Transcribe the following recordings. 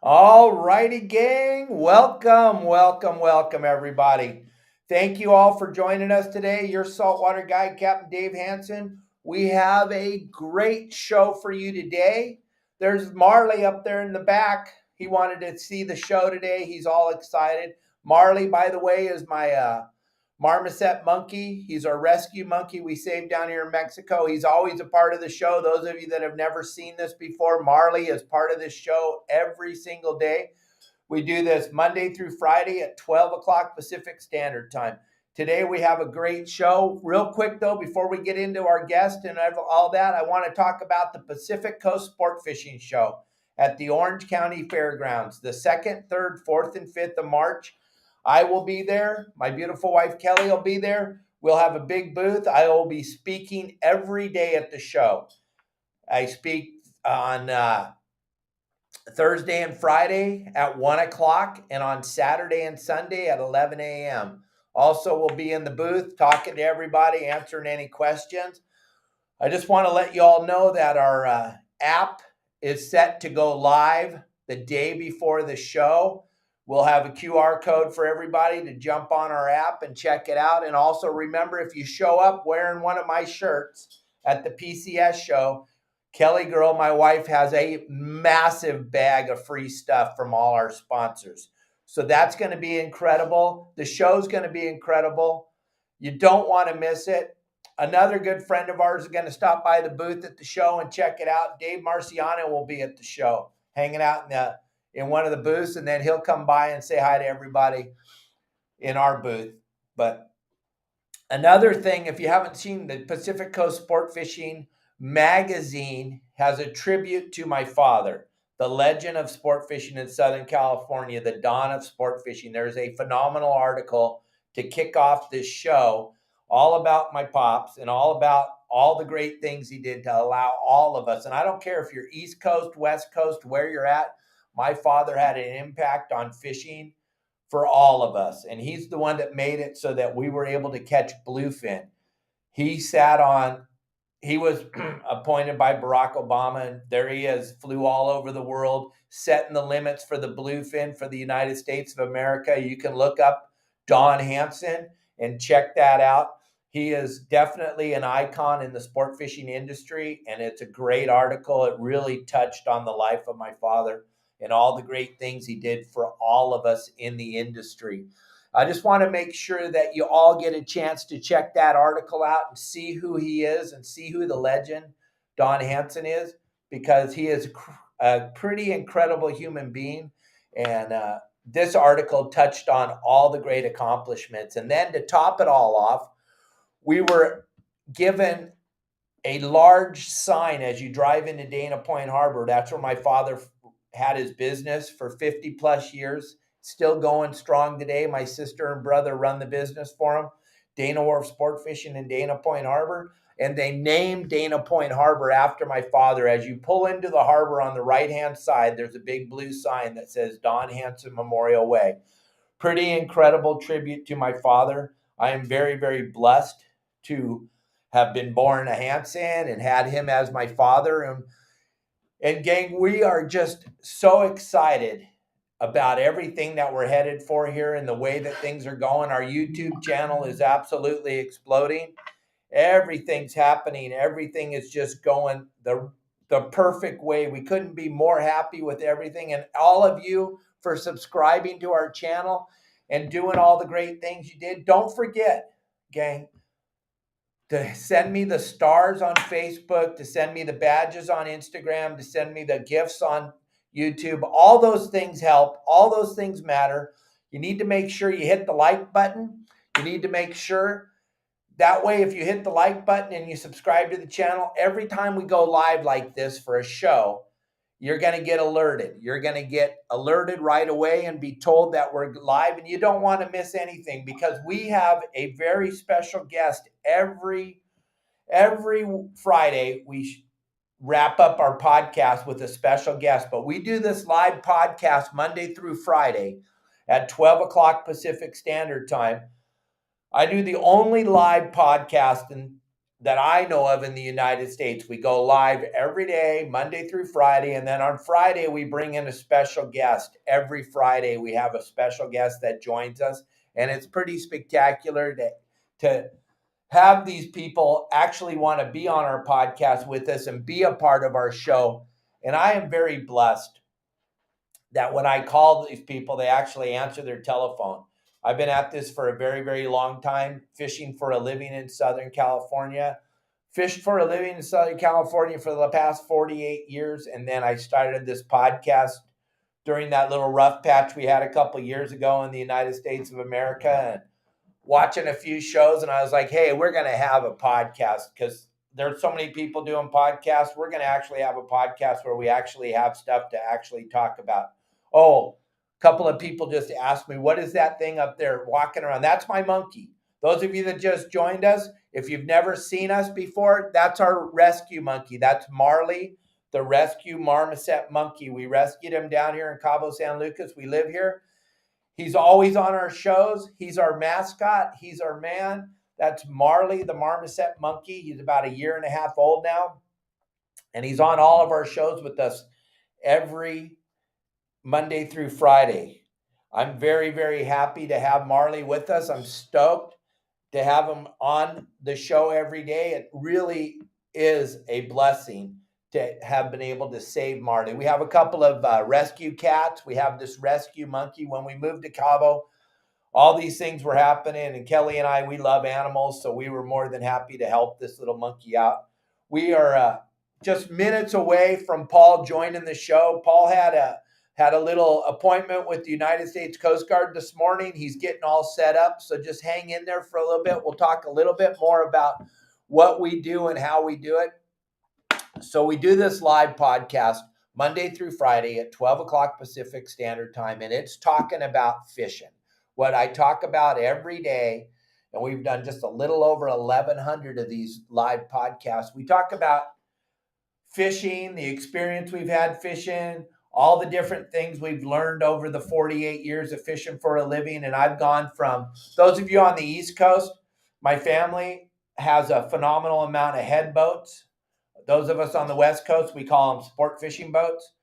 All righty, gang. Welcome, everybody. Thank you all for joining us today. Your saltwater guide, Captain Dave Hansen. We have a great show for you today. There's Marley up there in the back. He wanted to see the show today. He's all excited. Marley, by the way, is my marmoset monkey. He's our rescue monkey we saved down here in Mexico. He's always a part of the show. Those of you that have never seen this before, Marley is part of this show every single day. We do this Monday through Friday at 12 o'clock Pacific Standard Time. Today we have a great show. Real quick though, before we get into our guest and all that, I want to talk about the Pacific Coast Sport Fishing Show at the Orange County Fairgrounds, the 2nd, 3rd, 4th, and 5th of March. I will be there. My beautiful wife, Kelly, will be there. We'll have a big booth. I will be speaking every day at the show. I speak on Thursday and Friday at 1 o'clock and on Saturday and Sunday at 11 a.m. Also, we'll be in the booth talking to everybody, answering any questions. I just want to let you all know that our app is set to go live the day before the show. We'll have a QR code for everybody to jump on our app and check it out. And also remember, if you show up wearing one of my shirts at the PCS show, Kelly Girl, my wife, has a massive bag of free stuff from all our sponsors. So that's going to be incredible. The show's going to be incredible. You don't want to miss it. Another good friend of ours is going to stop by the booth at the show and check it out. Dave Marciano will be at the show, hanging out in one of the booths, and then he'll come by and say hi to everybody in our booth. But another thing, if you haven't seen, the Pacific Coast Sport Fishing magazine has a tribute to my father, the legend of sport fishing in Southern California, the dawn of sport fishing. There's a phenomenal article to kick off this show all about my pops and all about all the great things he did to allow all of us. And I don't care if you're East Coast, West Coast, where you're at, my father had an impact on fishing for all of us. And he's the one that made it so that we were able to catch bluefin. He was appointed by Barack Obama, and there he is, flew all over the world, setting the limits for the bluefin for the United States of America. You can look up Don Hansen and check that out. He is definitely an icon in the sport fishing industry, and it's a great article. It really touched on the life of my father and all the great things he did for all of us in the industry. I just want to make sure that you all get a chance to check that article out and see who he is and see who the legend Don Hansen is, because he is a pretty incredible human being. And this article touched on all the great accomplishments. And then to top it all off, we were given a large sign as you drive into Dana Point Harbor. That's where my father had his business for 50 plus years. Still going strong today. My sister and brother run the business for him, Dana Wharf Sport Fishing in Dana Point Harbor. And they named Dana Point Harbor after my father. As you pull into the harbor on the right-hand side, there's a big blue sign that says Don Hansen Memorial Way. Pretty incredible tribute to my father. I am very, very blessed to have been born a Hansen and had him as my father. And gang, we are just so excited about everything that we're headed for here and the way that things are going. Our YouTube channel is absolutely exploding. Everything's happening. Everything is just going the perfect way. We couldn't be more happy with everything. And all of you for subscribing to our channel and doing all the great things you did. Don't forget, gang, to send me the stars on Facebook, to send me the badges on Instagram, to send me the gifts on YouTube. All those things help. All those things matter. You need to make sure you hit the like button. You need to make sure that way, if you hit the like button and you subscribe to the channel, every time we go live like this for a show, you're going to get alerted. You're going to get alerted right away and be told that we're live, and you don't want to miss anything, because we have a very special guest every Friday. We wrap up our podcast with a special guest, but we do this live podcast Monday through Friday at 12 o'clock Pacific Standard Time. I do the only live podcast that I know of in the United States. We go live every day, Monday through Friday. And then on Friday, we bring in a special guest. Every Friday, we have a special guest that joins us. And it's pretty spectacular to have these people actually want to be on our podcast with us and be a part of our show. And I am very blessed that when I call these people, they actually answer their telephone. I've been at this for a very, very long time, fishing for a living in Southern California. Fished for a living in Southern California for the past 48 years. And then I started this podcast during that little rough patch we had a couple of years ago in the United States of America, and watching a few shows. And I was like, hey, we're going to have a podcast because there's so many people doing podcasts. We're going to actually have a podcast where we actually have stuff to actually talk about. Oh, a couple of people just asked me, what is that thing up there walking around? That's my monkey. Those of you that just joined us, if you've never seen us before, that's our rescue monkey. That's Marley, the rescue marmoset monkey. We rescued him down here in Cabo San Lucas. We live here. He's always on our shows. He's our mascot. He's our man. That's Marley, the marmoset monkey. He's about 1.5 years old now. And he's on all of our shows with us every Monday through Friday. I'm very, very happy to have Marley with us. I'm stoked to have him on the show every day. It really is a blessing to have been able to save Marley. We have a couple of rescue cats. We have this rescue monkey. When we moved to Cabo, all these things were happening, and Kelly and I, we love animals, so we were more than happy to help this little monkey out. We are just minutes away from Paul joining the show. Paul had a little appointment with the United States Coast Guard this morning. He's getting all set up, so just hang in there for a little bit. We'll talk a little bit more about what we do and how we do it. So we do this live podcast Monday through Friday at 12 o'clock Pacific Standard Time, and it's talking about fishing. What I talk about every day, and we've done just a little over 1,100 of these live podcasts. We talk about fishing, the experience we've had fishing, all the different things we've learned over the 48 years of fishing for a living. And I've gone from, those of you on the East Coast, my family has a phenomenal amount of head boats. Those of us on the West Coast, we call them sport fishing boats,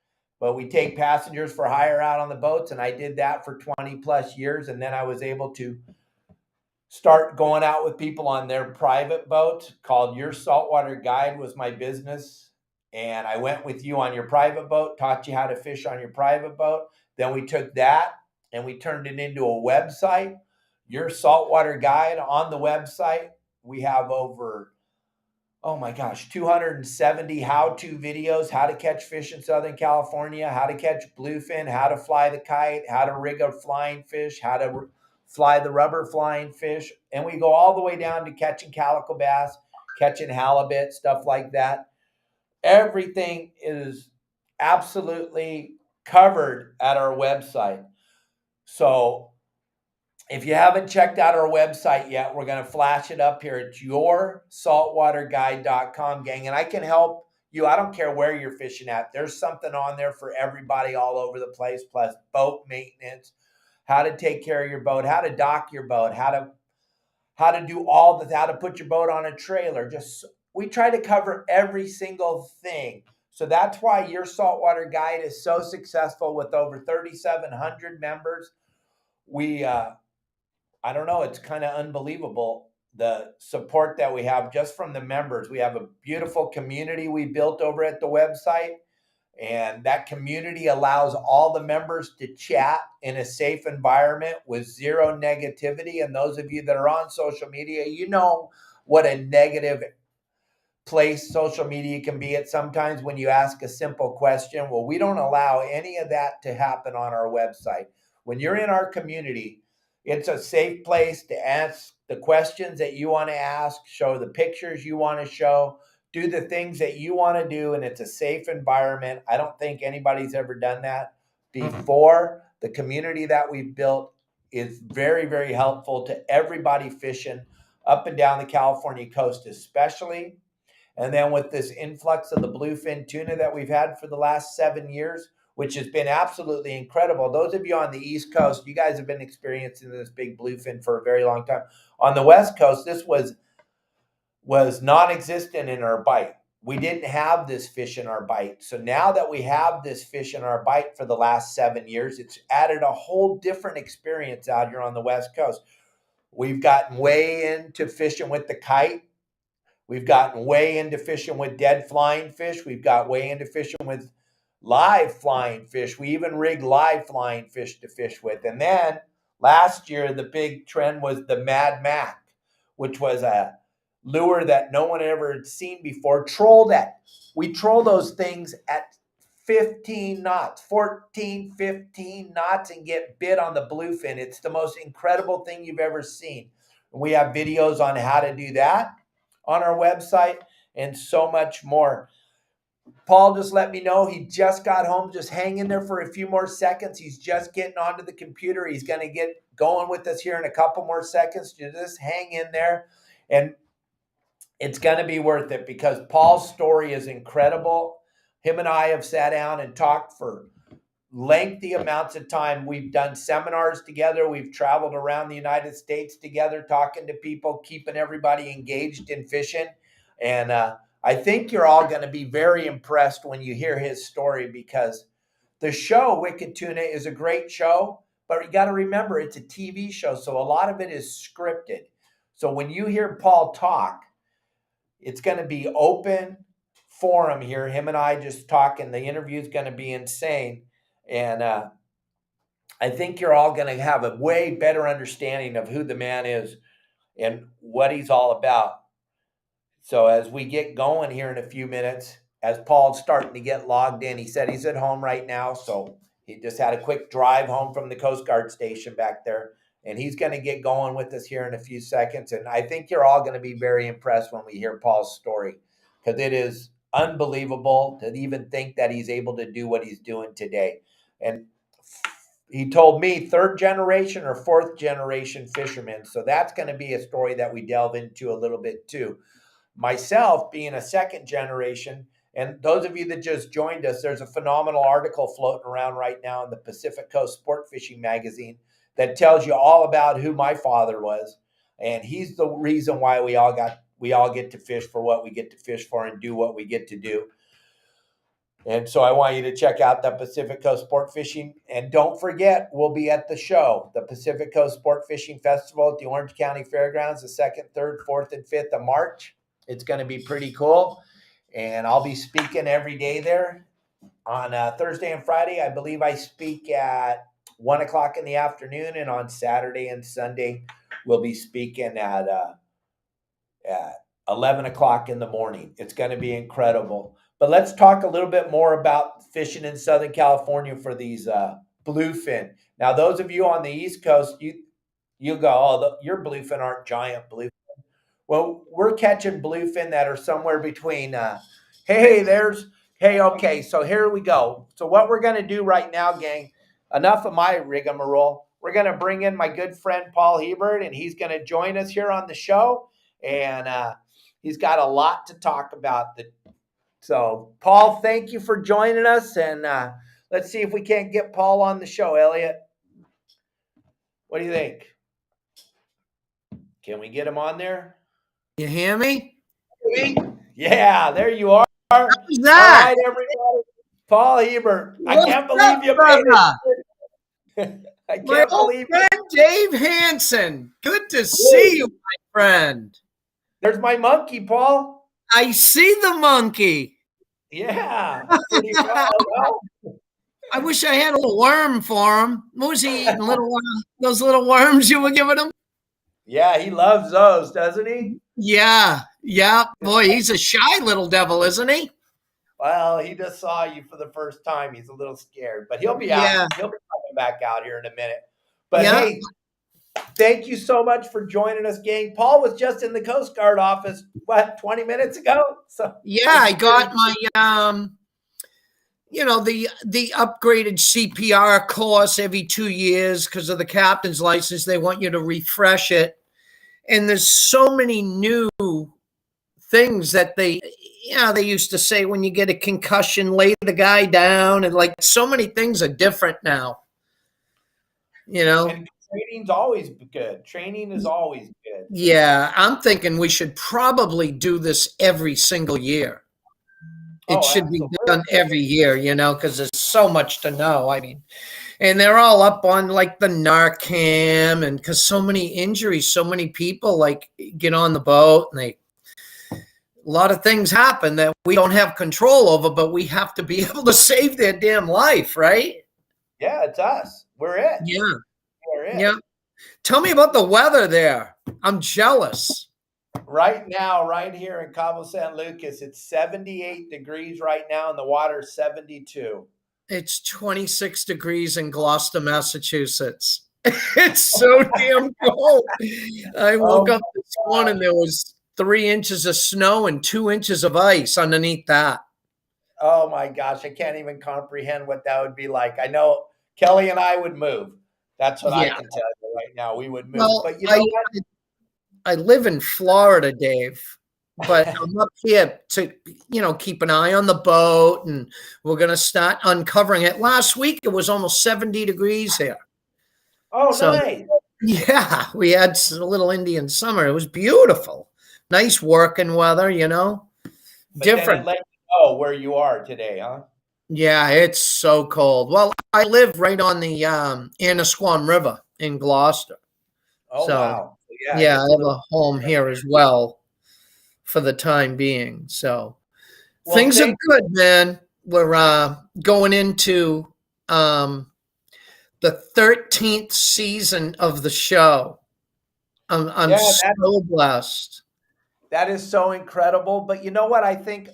but we take passengers for hire out on the boats. And I did that for 20 plus years. And then I was able to start going out with people on their private boat called Your Saltwater Guide was my business. And I went with you on your private boat, taught you how to fish on your private boat. Then we took that and we turned it into a website, Your Saltwater Guide. On the website, we have over 270 how-to videos, how to catch fish in Southern California, how to catch bluefin, how to fly the kite, how to rig a flying fish, how to fly the rubber flying fish. And we go all the way down to catching calico bass, catching halibut, stuff like that. Everything is absolutely covered at our website. So if you haven't checked out our website yet, we're going to flash it up here at yoursaltwaterguide.com, gang. And I can help you. I don't care where you're fishing at. There's something on there for everybody all over the place, plus boat maintenance, how to take care of your boat, how to dock your boat, how to do all the, how to put your boat on a trailer. We try to cover every single thing. So that's why Your Saltwater Guide is so successful with over 3,700 members. I don't know, it's kind of unbelievable, the support that we have just from the members. We have a beautiful community we built over at the website, and that community allows all the members to chat in a safe environment with zero negativity. And those of you that are on social media, you know what a negative place social media can be at sometimes when you ask a simple question. Well, we don't allow any of that to happen on our website. When you're in our community, it's a safe place to ask the questions that you want to ask, show the pictures you want to show, do the things that you want to do, and it's a safe environment. I don't think anybody's ever done that before. The community that we've built is very, very helpful to everybody fishing up and down the California coast, especially. And then with this influx of the bluefin tuna that we've had for the last 7 years, which has been absolutely incredible. Those of you on the East Coast, you guys have been experiencing this big bluefin for a very long time. On the West Coast, this was was non-existent in our bite. We didn't have this fish in our bite. So now that we have this fish in our bite for the last 7 years, it's added a whole different experience out here on the West Coast. We've gotten way into fishing with the kite. We've gotten way into fishing with dead flying fish. We've got way into fishing with live flying fish. We even rigged live flying fish to fish with. And then last year, the big trend was the Mad Mac, which was a lure that no one ever had seen before. We troll those things at 15 knots, 14, 15 knots, and get bit on the bluefin. It's the most incredible thing you've ever seen. We have videos on how to do that on our website and so much more. Paul just let me know he just got home. Just hang in there for a few more seconds. He's just getting onto the computer. He's going to get going with us here in a couple more seconds. Just hang in there, and it's going to be worth it because Paul's story is incredible. Him and I have sat down and talked for lengthy amounts of time. We've done seminars together. We've traveled around the United States together, talking to people, keeping everybody engaged in fishing. And I think you're all going to be very impressed when you hear his story, because the show, Wicked Tuna, is a great show, but you got to remember it's a TV show. So a lot of it is scripted. So when you hear Paul talk, it's going to be open forum here. Him and I just talking. The interview is going to be insane. And I think you're all going to have a way better understanding of who the man is and what he's all about. So as we get going here in a few minutes, as Paul's starting to get logged in, he said he's at home right now. So he just had a quick drive home from the Coast Guard station back there. And he's going to get going with us here in a few seconds. And I think you're all going to be very impressed when we hear Paul's story, because it is unbelievable to even think that he's able to do what he's doing today. And he told me 3rd generation or 4th generation fisherman. So that's going to be a story that we delve into a little bit too. Myself being a 2nd generation, and those of you that just joined us, there's a phenomenal article floating around right now in the Pacific Coast Sport Fishing Magazine that tells you all about who my father was. And he's the reason why we all get to fish for what we get to fish for and do what we get to do. And so I want you to check out the Pacific Coast Sport Fishing. And don't forget, we'll be at the show, the Pacific Coast Sport Fishing Festival at the Orange County Fairgrounds, the 2nd, 3rd, 4th, and 5th of March. It's going to be pretty cool. And I'll be speaking every day there. On Thursday and Friday, I believe I speak at 1 o'clock in the afternoon. And on Saturday and Sunday, we'll be speaking at 11 o'clock in the morning. It's going to be incredible. But let's talk a little bit more about fishing in Southern California for these bluefin. Now, those of you on the East Coast, you go, oh, your bluefin aren't giant bluefin. Well, we're catching bluefin that are somewhere between, okay, so here we go. So what we're going to do right now, gang, enough of my rigmarole. We're going to bring in my good friend Paul Hebert, and he's going to join us here on the show. And he's got a lot to talk about. So, Paul, thank you for joining us. And let's see if we can't get Paul on the show, Elliot. What do you think? Can we get him on there? You hear me? Yeah, there you are. How's that? All right, everybody. Paul Hebert. I can't believe you made it. I can't believe it. Dave Hansen. Good to see you, my friend. There's my monkey, Paul. I see the monkey. Yeah. Pretty well. I wish I had a little worm for him. What was he eating? Those little worms you were giving him? Yeah, he loves those, doesn't he? Yeah. Boy, he's a shy little devil, isn't he? Well, he just saw you for the first time. He's a little scared, but he'll be out. He'll be coming back out here in a minute. But hey, thank you so much for joining us, gang. Paul was just in the Coast Guard office, 20 minutes ago? So yeah, I got my the upgraded CPR course every 2 years because of the captain's license. They want you to refresh it. And there's so many new things that they used to say when you get a concussion, lay the guy down, and like so many things are different now. And training's always good. Training is always good. Yeah, I'm thinking we should probably do this every single year. It Oh, should be absolutely. done every year, because there's so much to know. I mean, and they're all up on like the Narcan, and because so many injuries, so many people like get on the boat and a lot of things happen that we don't have control over, but we have to be able to save their damn life, right? Yeah, it's us. We're it. Yeah. We're it. Yeah. Tell me about the weather there. I'm jealous. Right now, right here in Cabo San Lucas, it's 78 degrees right now, and the water's 72. It's 26 degrees in Gloucester, Massachusetts. It's so damn cold. I woke up this morning, there was 3 inches of snow and 2 inches of ice underneath that. Oh my gosh, I can't even comprehend what that would be like. I know Kelly and I would move. That's what I can tell you right now. We would move. Well, But you know what? I live in Florida, Dave, but I'm up here to, keep an eye on the boat, and we're going to start uncovering it. Last week, it was almost 70 degrees here. Oh, So, nice. yeah, we had a little Indian summer. It was beautiful. Nice working weather, But different. then it let you know where you are today, huh? Yeah, it's so cold. Well, I live right on the Annisquam River in Gloucester. Oh, So, wow. yeah, I have a home here as well for the time being. So things are good, man. We're going into the 13th season of the show. I'm so blessed. That is so incredible. But you know what? I think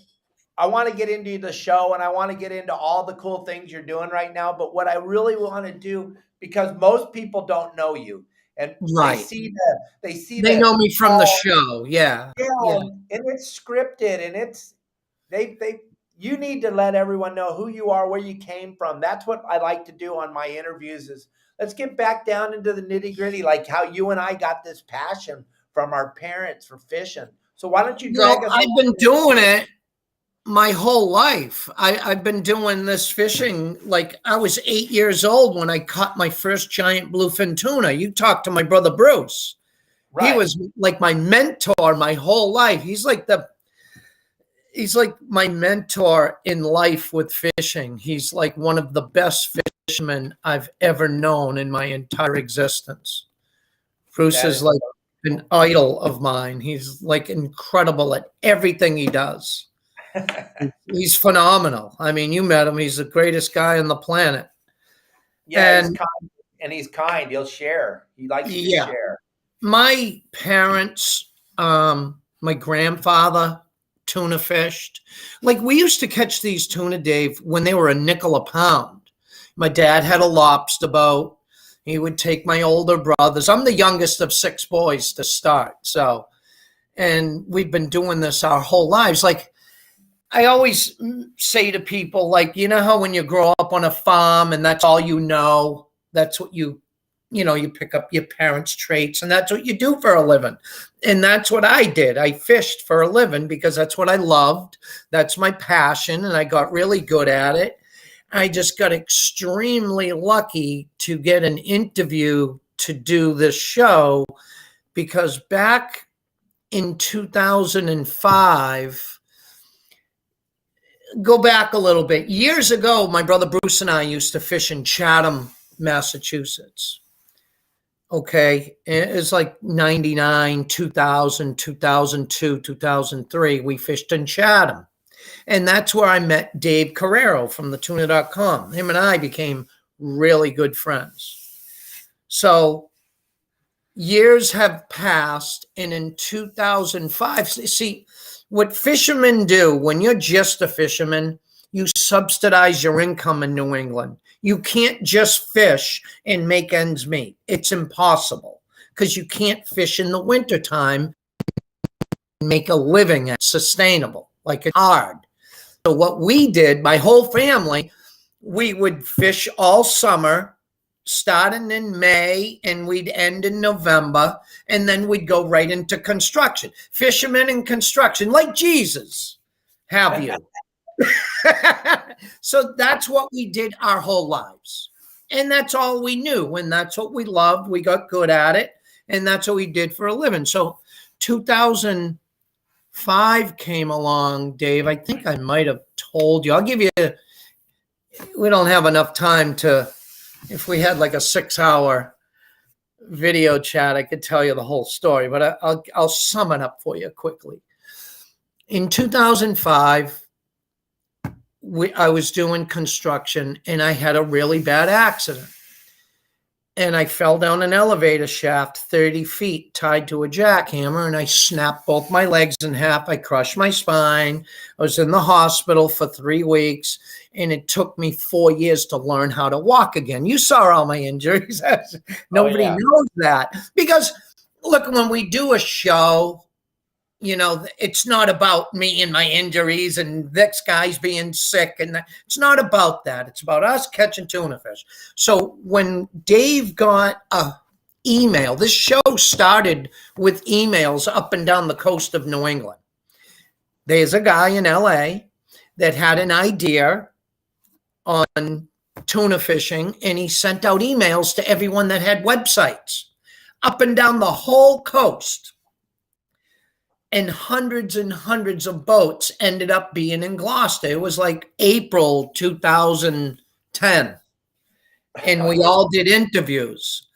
I want to get into the show, and I want to get into all the cool things you're doing right now. But what I really want to do, because most people don't know you, and Right. they know me from the show. Yeah. And it's scripted, and it's you need to let everyone know who you are, where you came from. That's what I like to do on my interviews is let's get back down into the nitty gritty, like how you and I got this passion from our parents for fishing. So why don't you drag us? I've been doing it my whole life. I've been doing this fishing. Like I was 8 years old when I caught my first giant bluefin tuna. You talked to my brother Bruce. Right. He was like my mentor my whole life. He's like my mentor in life with fishing. He's like one of the best fishermen I've ever known in my entire existence. Bruce is like an idol of mine. He's like incredible at everything he does. He's phenomenal. I mean, you met him. He's the greatest guy on the planet. Yeah, he's kind. He'll share. He likes to share. My parents, my grandfather tuna fished. Like we used to catch these tuna, Dave, when they were a nickel a pound. My dad had a lobster boat. He would take my older brothers. I'm the youngest of 6 boys to start. So, and we've been doing this our whole lives. Like I always say to people, like, you know how when you grow up on a farm and that's all you know, that's what you pick up your parents' traits and that's what you do for a living. And that's what I did. I fished for a living because that's what I loved. That's my passion. And I got really good at it. I just got extremely lucky to get an interview to do this show because back in 2005, go back a little bit. Years ago, my brother Bruce and I used to fish in Chatham, Massachusetts. Okay. It's like 99, 2000, 2002, 2003. We fished in Chatham. And that's where I met Dave Carrero from the Tuna.com. Him and I became really good friends. So years have passed. And in 2005, see, what fishermen do when you're just a fisherman, you subsidize your income in New England. You can't just fish and make ends meet. It's impossible because you can't fish in the wintertime and make a living at sustainable. Like it's hard. So what we did, my whole family, we would fish all summer, starting in May, and we'd end in November, and then we'd go right into construction. Fishermen in construction, like Jesus, have you? So that's what we did our whole lives. And that's all we knew. And that's what we loved. We got good at it. And that's what we did for a living. So 2005 came along, Dave. I think I might have told you. I'll give you, we don't have enough time to, if we had like a 6-hour video chat, I could tell you the whole story, but I'll sum it up for you quickly. In 2005, I was doing construction and I had a really bad accident. And I fell down an elevator shaft 30 feet tied to a jackhammer, and I snapped both my legs in half. I crushed my spine. I was in the hospital for 3 weeks, and it took me 4 years to learn how to walk again. You saw all my injuries. Nobody knows that. Because, look, when we do a show, you know, it's not about me and my injuries and this guy's being sick. And it's not about that. It's about us catching tuna fish. So when Dave got a email, this show started with emails up and down the coast of New England. There's a guy in LA that had an idea on tuna fishing, and he sent out emails to everyone that had websites up and down the whole coast. And hundreds of boats ended up being in Gloucester. It was like April 2010. And we all did interviews.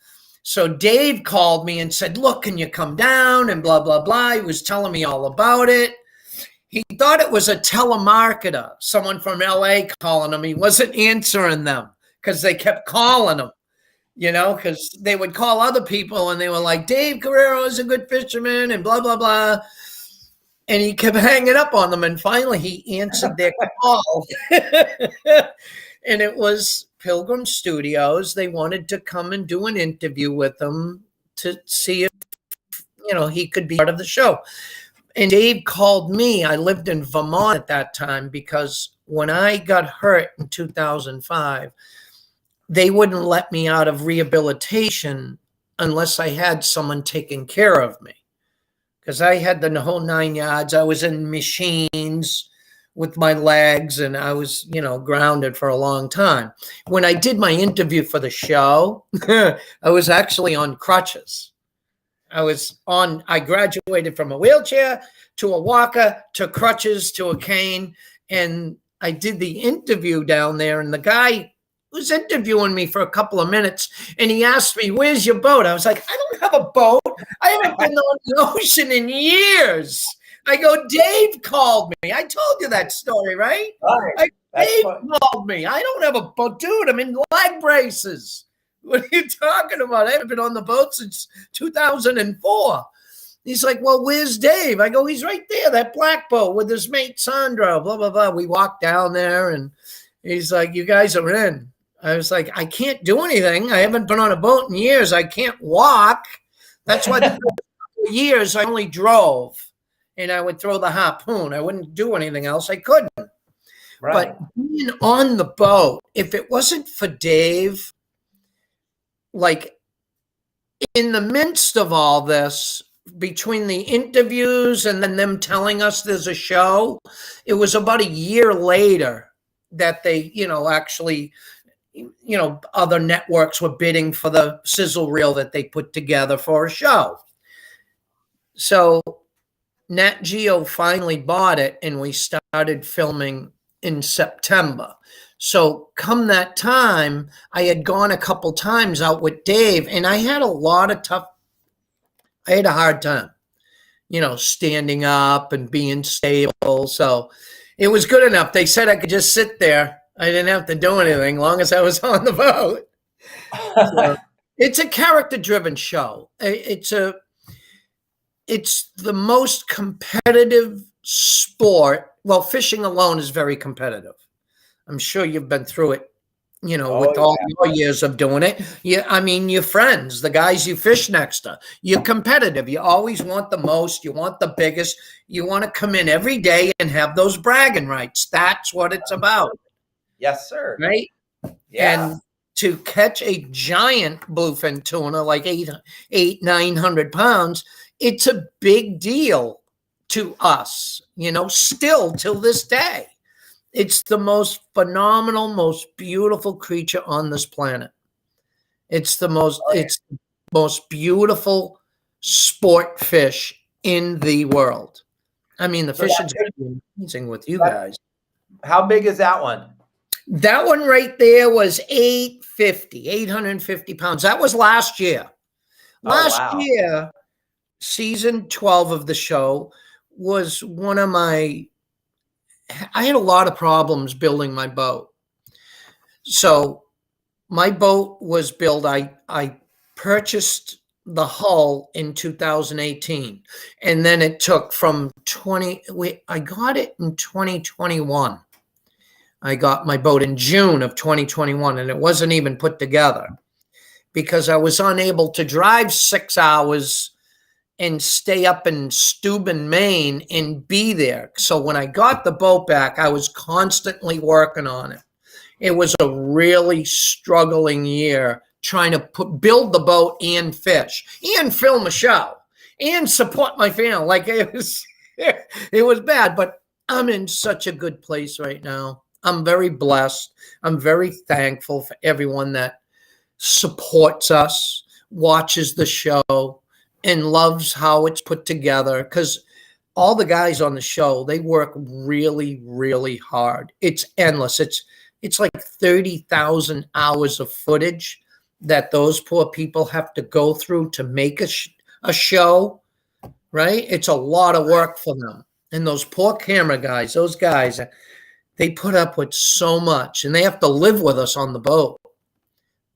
So Dave called me and said, look, can you come down? And blah, blah, blah. He was telling me all about it. He thought it was a telemarketer, someone from LA calling him. He wasn't answering them because they kept calling him. You know, because they would call other people and they were like, Dave Guerrero is a good fisherman and blah, blah, blah. And he kept hanging up on them. And finally he answered their call. And it was Pilgrim Studios. They wanted to come and do an interview with him to see if, you know, he could be part of the show. And Dave called me. I lived in Vermont at that time because when I got hurt in 2005, they wouldn't let me out of rehabilitation unless I had someone taking care of me. Because I had the whole 9 yards. I was in machines with my legs and I was, you know, grounded for a long time. When I did my interview for the show, I was actually on crutches. I graduated from a wheelchair to a walker to crutches to a cane. And I did the interview down there, and the guy was interviewing me for a couple of minutes, and he asked me, where's your boat? I was like, I don't have a boat. I haven't been on the ocean in years. I go, Dave called me. I told you that story, right? Dave called me. I don't have a boat. Dude, I'm in leg braces. What are you talking about? I haven't been on the boat since 2004. He's like, well, where's Dave? I go, he's right there, that black boat with his mate Sandro, blah, blah, blah. We walked down there, and he's like, you guys are in. I was like, I can't do anything. I haven't been on a boat in years. I can't walk. That's why for years I only drove, and I would throw the harpoon. I wouldn't do anything else. I couldn't. Right. But being on the boat, if it wasn't for Dave, like in the midst of all this, between the interviews and then them telling us there's a show, it was about a year later that they, you know, actually, you know, other networks were bidding for the sizzle reel that they put together for a show. So Nat Geo finally bought it, and we started filming in September. So come that time, I had gone a couple times out with Dave, and I had I had a hard time, you know, standing up and being stable. So it was good enough. They said I could just sit there. I didn't have to do anything as long as I was on the boat. So, it's a character-driven show. It's the most competitive sport. Well, fishing alone is very competitive. I'm sure you've been through it, you know, with all your years of doing it. I mean, your friends, the guys you fish next to, you're competitive. You always want the most. You want the biggest. You want to come in every day and have those bragging rights. That's what it's about. Yes, sir. Right? Yeah. And to catch a giant bluefin tuna, like 900 pounds, it's a big deal to us, you know, still till this day. It's the most phenomenal, most beautiful creature on this planet. It's the most beautiful sport fish in the world. I mean, the So fishing's going to be amazing with you that, guys. how big is that one? That one right there was 850 pounds. That was last year. Oh, Last wow. year, season 12 of the show was one of I had a lot of problems building my boat. So my boat was built, I purchased the hull in 2018. And then it took from I got it in 2021. I got my boat in June of 2021, and it wasn't even put together because I was unable to drive 6 hours and stay up in Steuben, Maine and be there. So when I got the boat back, I was constantly working on it. It was a really struggling year trying to build the boat and fish and film a show and support my family. Like it was bad, but I'm in such a good place right now. I'm very blessed. I'm very thankful for everyone that supports us, watches the show, and loves how it's put together. Because all the guys on the show, they work really, really hard. It's endless. It's like 30,000 hours of footage that those poor people have to go through to make a show, right? It's a lot of work for them. And those poor camera guys, those guys, they put up with so much, and they have to live with us on the boat.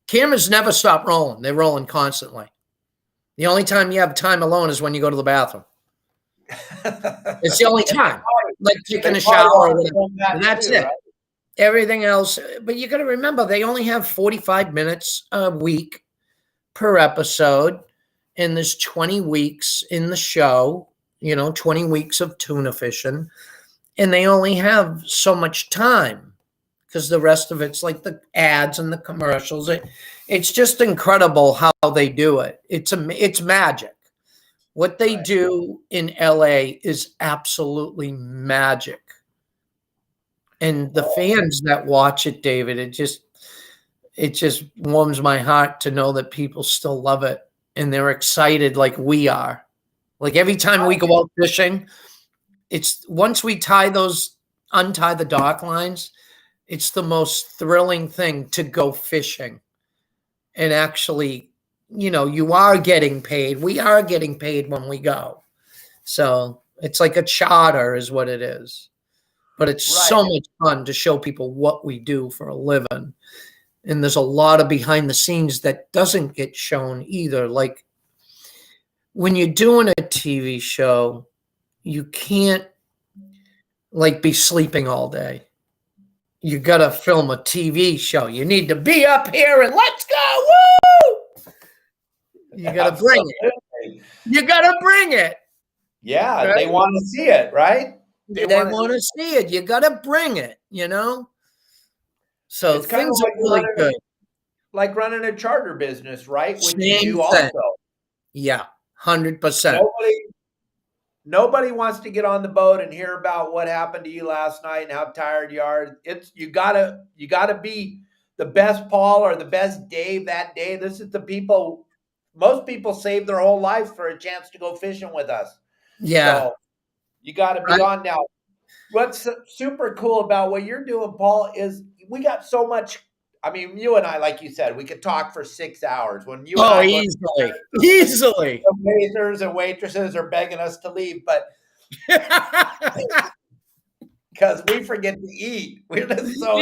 Cameras never stop rolling. They're rolling constantly. The only time you have time alone is when you go to the bathroom. It's the only time, like taking a shower or whatever. And that's it. Right? Everything else, but you got to remember, they only have 45 minutes a week per episode, and there's 20 weeks in the show, 20 weeks of tuna fishing, and they only have so much time because the rest of it's like the ads and the commercials. It's just incredible how they do it. It's magic. What they do in LA is absolutely magic. And the fans that watch it, David, it just warms my heart to know that people still love it and they're excited like we are. Like every time we go out fishing, it's once we untie the dock lines, it's the most thrilling thing to go fishing. And actually, you are getting paid. We are getting paid when we go. So it's like a charter is what it is. But it's so much fun to show people what we do for a living. And there's a lot of behind the scenes that doesn't get shown either. Like when you're doing a TV show, you can't be sleeping all day. You got to film a TV show. You need to be up here and let's go. Woo! You got to bring it. You got to bring it. Yeah, right? They want to see it, right? They want to see it. You got to bring it, So it's kind of like really good. Like running a charter business, right? Which you do also. Yeah, 100%. Nobody wants to get on the boat and hear about what happened to you last night and how tired you are. You gotta be the best Paul or the best Dave that day. This is the people. Most people save their whole life for a chance to go fishing with us. Yeah. So you got to be on now. What's super cool about what you're doing, Paul, is we got so much. I mean, you and I, like you said, we could talk for 6 hours. When you and I easily. The waiters and waitresses are begging us to leave, but because we forget to eat. We're just so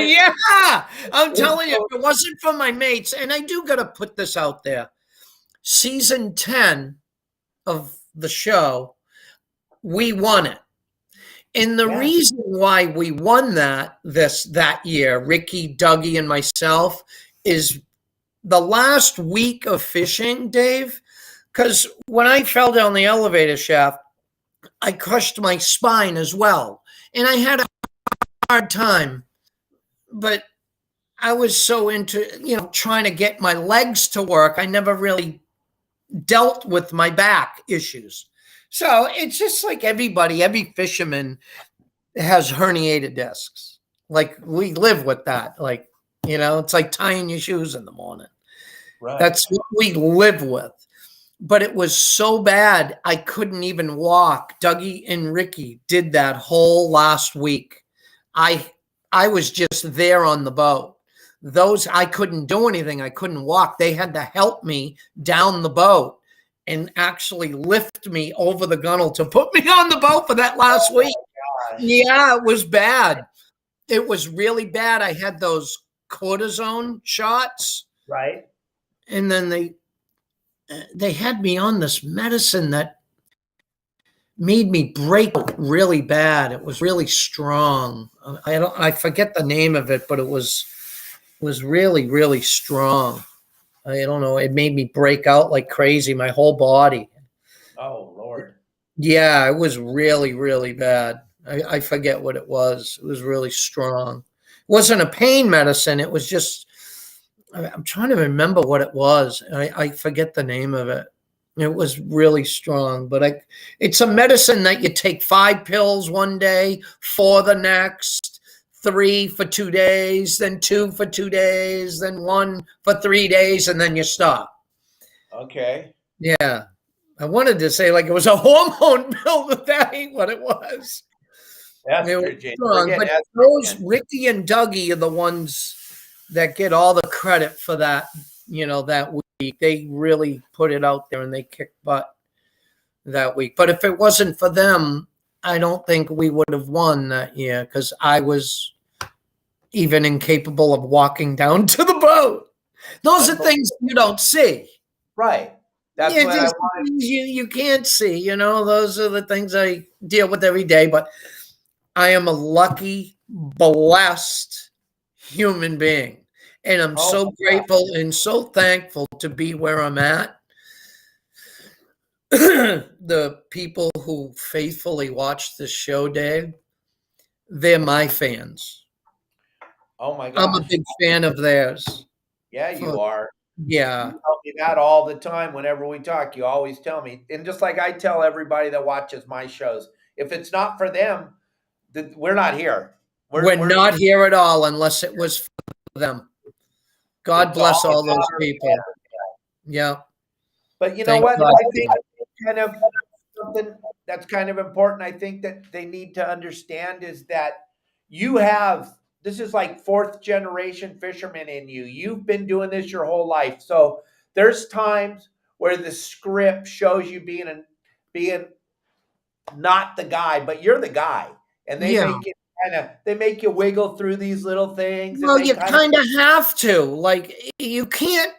I'm telling you, if it wasn't for my mates, and I do got to put this out there, season 10 of the show, we won it. And the reason why we won that year, Ricky, Dougie, and myself, is the last week of fishing, Dave, because when I fell down the elevator shaft, I crushed my spine as well. And I had a hard time, but I was so into, trying to get my legs to work. I never really dealt with my back issues. So it's just like every fisherman has herniated discs. Like we live with that. Like, it's like tying your shoes in the morning. Right. That's what we live with. But it was so bad, I couldn't even walk. Dougie and Ricky did that whole last week. I I was just there on the boat. Those I couldn't do anything. I couldn't walk. They had to help me down the boat and actually lift me over the gunnel to put me on the boat for that last week. Gosh. Yeah, it was bad. It was really bad. I had those cortisone shots, Right. and then they had me on this medicine that made me break really bad. It was really strong. I forget the name of it, but it was really strong. I don't know. It made me break out like crazy, my whole body. Oh Lord. Yeah, it was really bad. I forget what it was. It was really strong. It wasn't a pain medicine. It was just, I'm trying to remember what it was. I forget the name of it. It was really strong, but it's a medicine that you take 5 pills one day, 4 the next, 3 for 2 days, then 2 for 2 days, then 1 for 3 days, and then you stop. Okay. Yeah. I wanted to say like it was a hormone pill, but that ain't what it was. It was Estrogen. strong, Forget but those estrogen. Ricky and Dougie are the ones that get all the credit for that, that week. They really put it out there and they kicked butt that week. But if it wasn't for them, I don't think we would have won that year because I was even incapable of walking down to the boat. Those are things you don't see. Right. That's Yeah, what I just wanted. things you can't see. Those are the things I deal with every day. But I am a lucky, blessed human being. And I'm Oh so my God. grateful and so thankful to be where I'm at. The people who faithfully watch this show, Dave, they're my fans. Oh my I'm a gosh. big fan of theirs. Yeah, For- you are. You yeah. tell me that all the time whenever we talk. You always tell me. And just like I tell everybody that watches my shows, if it's not for them, then we're not here. We're We're not here at all unless it was for them. God it's all bless all those about people. Yeah. But you know Thank what? God. I think kind of something that's kind of important, I think that they need to understand is that you have this is like fourth generation fisherman in you. You've been doing this your whole life. So there's times where the script shows you being not the guy, but you're the guy. And they Yeah. make it they make you wiggle through these little things and Well, they you kind of kind of have to. Like you can't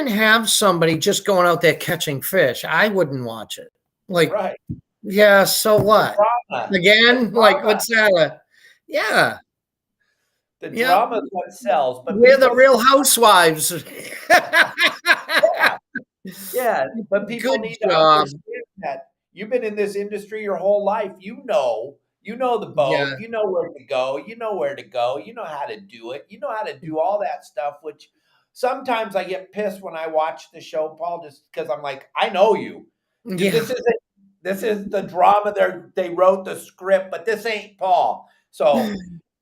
have somebody just going out there catching fish. I wouldn't watch it. Like, right. yeah, so The what? drama. The Again, like drama. what's that? Yeah. The Yeah. drama is what sells. But We're the people real housewives. yeah. Yeah, but people Good need to job. understand that you've been in this industry your whole life. You know the boat, Yeah. you know where to go, you know where to go, you know how to do it, you know how to do all that stuff, which sometimes I get pissed when I watch the show, Paul, just because I'm like, I know you. Yeah. This is the drama they wrote the script, but this ain't Paul. So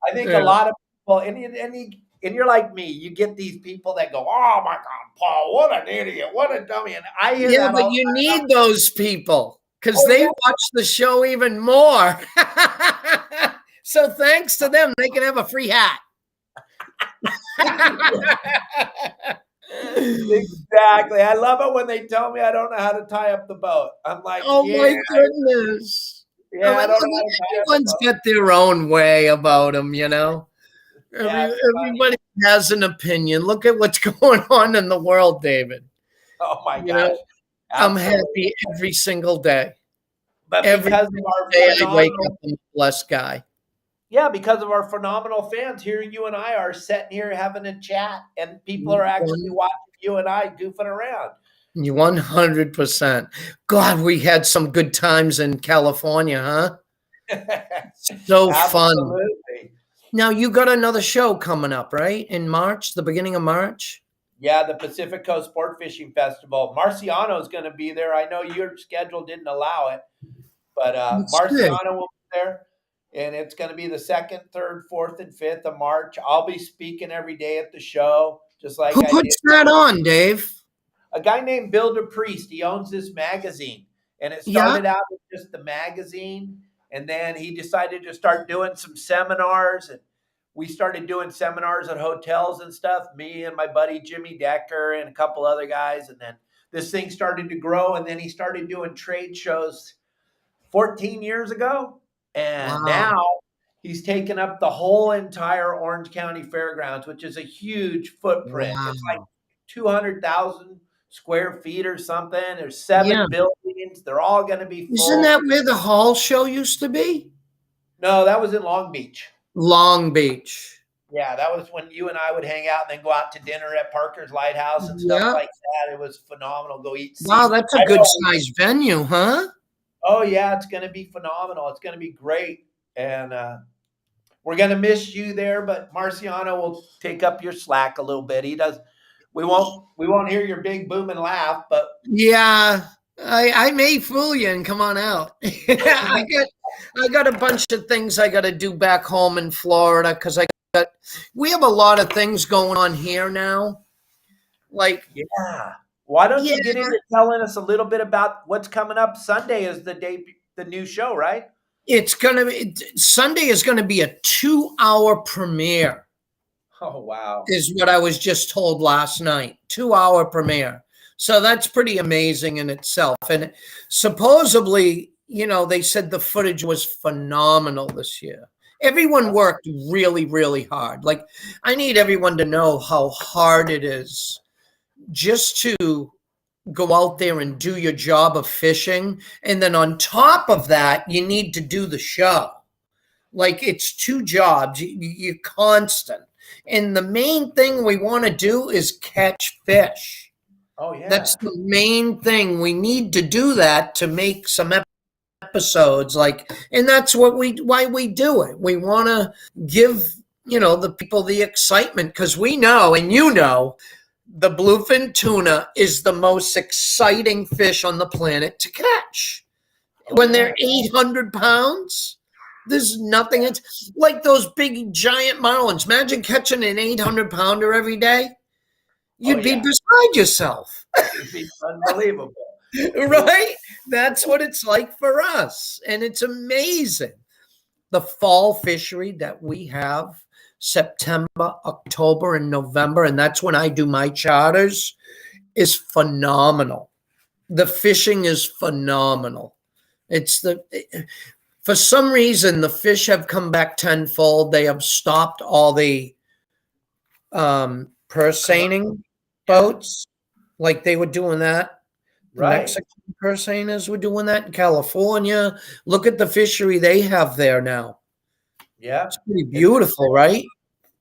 I think a Yeah. lot of people, and you're like me, you get these people that go, "Oh my God, Paul, what an idiot, what a dummy," and I hear Yeah, that but all you the time. need those people because Oh they yeah, watch the show even more. So thanks to them, they can have a free hat. exactly. I love it when they tell me I don't know how to tie up the boat. I'm like, Oh yeah, my goodness. I yeah, I mean, don't look, know how to tie up the everyone's boat. got their own way about them. Yeah, it's funny. Everybody has an opinion. Look at what's going on in the world, David. Oh my You know, gosh, I'm absolutely. happy every single day. But Every because of single our day I wake up, phenomenal I'm a blessed guy. Yeah, because of our phenomenal fans, here you and I are sitting here having a chat, and people are actually One- watching you and I goofing around. 100%. God, we had some good times in California, huh? So fun. Absolutely. Now you got another show coming up, right? In March, the beginning of March? Yeah, the Pacific Coast Sport Fishing Festival. Marciano is going to be there. I know your schedule didn't allow it, but Let's see. Marciano will be there, and it's going to be the 2nd, 3rd, 4th, and 5th of March. I'll be speaking every day at the show. just like Who I did. puts that on, Dave? A guy named Bill DePriest. He owns this magazine, and it Yeah. started out as just the magazine, and then he decided to start doing some seminars, and we started doing seminars at hotels and stuff. Me and my buddy Jimmy Decker and a couple other guys, and then this thing started to grow, and then he started doing trade shows 14 years ago, and Wow. now he's taken up the whole entire Orange County Fairgrounds, which is a huge footprint. It's like Wow. 200,000 square feet or something. There's Yeah. 7 buildings. They're all going to be Isn't full. that where the Hall show used to be? No, that was in Long Beach. Long Beach. Yeah, that was when you and I would hang out and then go out to dinner at Parker's Lighthouse and stuff Yeah. like that. It was phenomenal. Go eat Wow, seafood. that's a good sized venue, huh? Oh yeah, it's going to be phenomenal. It's going to be great, and we're going to miss you there. But Marciano will take up your slack a little bit. He does. We won't hear your big boom and laugh, but Yeah. I may fool you and come on out. I got a bunch of things I got to do back home in Florida because we have a lot of things going on here now. Like, yeah. Why don't yeah, you get into telling us a little bit about what's coming up? Sunday is the new show, right? Sunday is gonna be a 2-hour premiere. Oh wow. Is what I was just told last night. 2-hour premiere. So that's pretty amazing in itself. And supposedly, they said the footage was phenomenal this year. Everyone worked really, really hard. Like, I need everyone to know how hard it is just to go out there and do your job of fishing. And then on top of that, you need to do the show. Like, it's 2 jobs. You're constant. And the main thing we want to do is catch fish. Oh yeah. That's the main thing. We need to do that to make some episodes, and that's why we do it. We want to give, the people the excitement because we know, and the bluefin tuna is the most exciting fish on the planet to catch. When they're 800 pounds, there's nothing. It's like those big giant marlins. Imagine catching an 800-pounder every day. You'd be beside yourself. It'd be unbelievable. Right? That's what it's like for us. And it's amazing. The fall fishery that we have, September, October, and November, and that's when I do my charters, is phenomenal. The fishing is phenomenal. For some reason, the fish have come back tenfold. They have stopped all the purse seining boats, like they were doing that. Right. Mexican purse seiners were doing that in California. Look at the fishery they have there now. Yeah. It's pretty beautiful, right?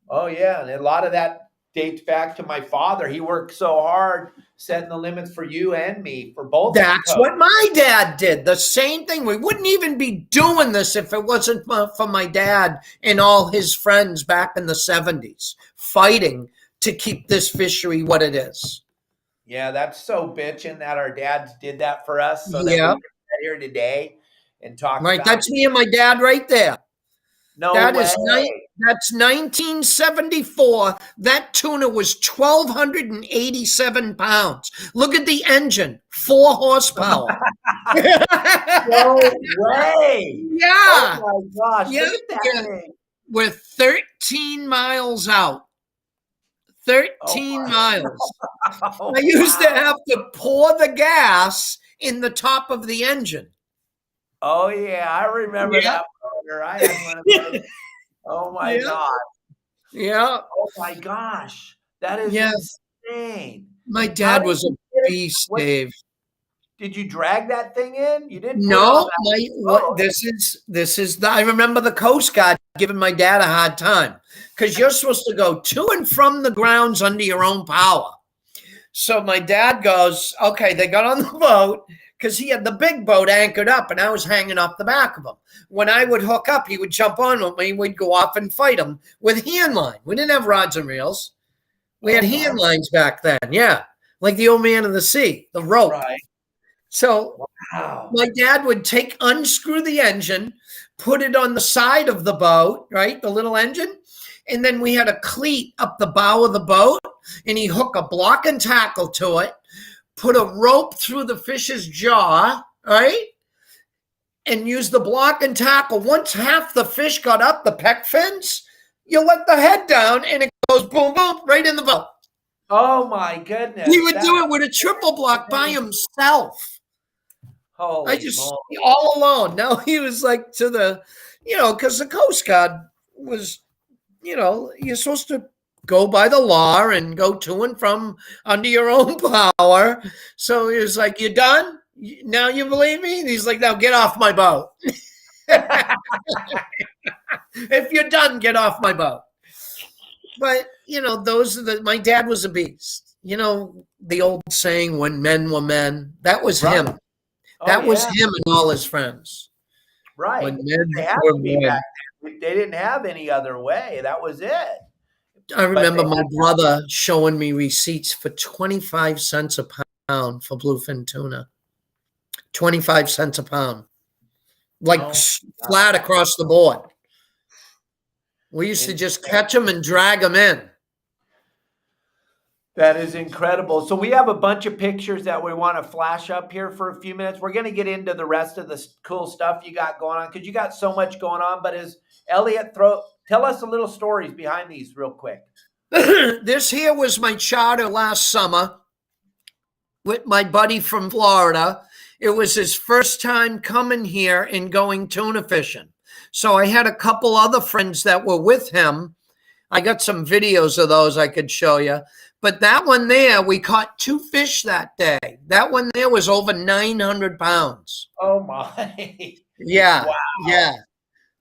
Oh yeah, and a lot of that dates back to my father. He worked so hard setting the limits for you and me, for both. That's what my dad did. The same thing. We wouldn't even be doing this if it wasn't for my dad and all his friends back in the 70s fighting to keep this fishery what it is. Yeah, that's so bitching that our dads did that for us so that we can sit here today and talk right, about that's me and my dad right there. No that way. That's 1974. That tuna was 1,287 pounds. Look at the engine, 4 horsepower. No way. Yeah. Oh my gosh. Yeah. Look at that thing. We're 13 miles out. 13 miles. I used to have to pour the gas in the top of the engine. Oh yeah, I remember that motor. I had one of those. Oh my god. Yeah. Oh my gosh. That is insane. My dad was a beast, Dave. Did you drag that thing in? You didn't. No, this is I remember the Coast Guard giving my dad a hard time because you're supposed to go to and from the grounds under your own power. So my dad goes, okay, they got on the boat because he had the big boat anchored up and I was hanging off the back of him. When I would hook up, he would jump on with me. We'd go off and fight him with hand line. We didn't have rods and reels. We had hand lines back then. Yeah. Like the old man of the sea, the rope. Right. So my dad would unscrew the engine, put it on the side of the boat, right? The little engine. And then we had a cleat up the bow of the boat, and he hooked a block and tackle to it, put a rope through the fish's jaw, right? And use the block and tackle. Once half the fish got up the pec fins, you let the head down and it goes boom, boom, right in the boat. Oh my goodness. He would do it with a triple block by himself. Holy I just, moly. all alone. Now he was like to the, because the Coast Guard was, you're supposed to go by the law and go to and from under your own power. So he was like, "You done? Now you believe me?" And he's like, "Now get off my boat." If you're done, get off my boat. But, those are my dad was a beast. The old saying, when men were men, that was him. That was him and all his friends. Right. When men they had were to be men. back then. They didn't have any other way. That was it. I remember my brother showing me receipts for 25 cents a pound for bluefin tuna. 25 cents a pound. Like flat across the board. We used to just catch them and drag them in. That is incredible. So we have a bunch of pictures that we want to flash up here for a few minutes. We're going to get into the rest of the cool stuff you got going on because you got so much going on. But as Elliot, tell us a little stories behind these real quick. This here was my charter last summer with my buddy from Florida. It was his first time coming here and going tuna fishing. So I had a couple other friends that were with him. I got some videos of those I could show you. But that one there, we caught 2 fish that day. That one there was over 900 pounds. Oh, my. Yeah. Wow. Yeah.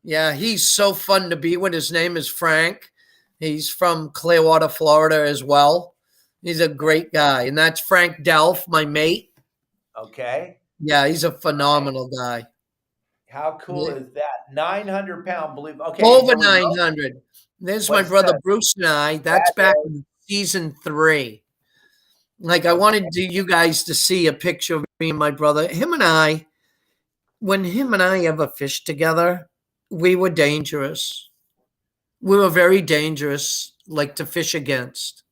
Yeah. He's so fun to be with. His name is Frank. He's from Clearwater, Florida as well. He's a great guy. And that's Frank Delph, my mate. Okay. Yeah, he's a phenomenal guy. How cool is that? 900-pound believe. Okay. Over 900. There's my brother that? Bruce and I. That's back in season 3. Like, I wanted you guys to see a picture of me and my brother. When him and I ever fished together, we were dangerous. We were very dangerous, like to fish against,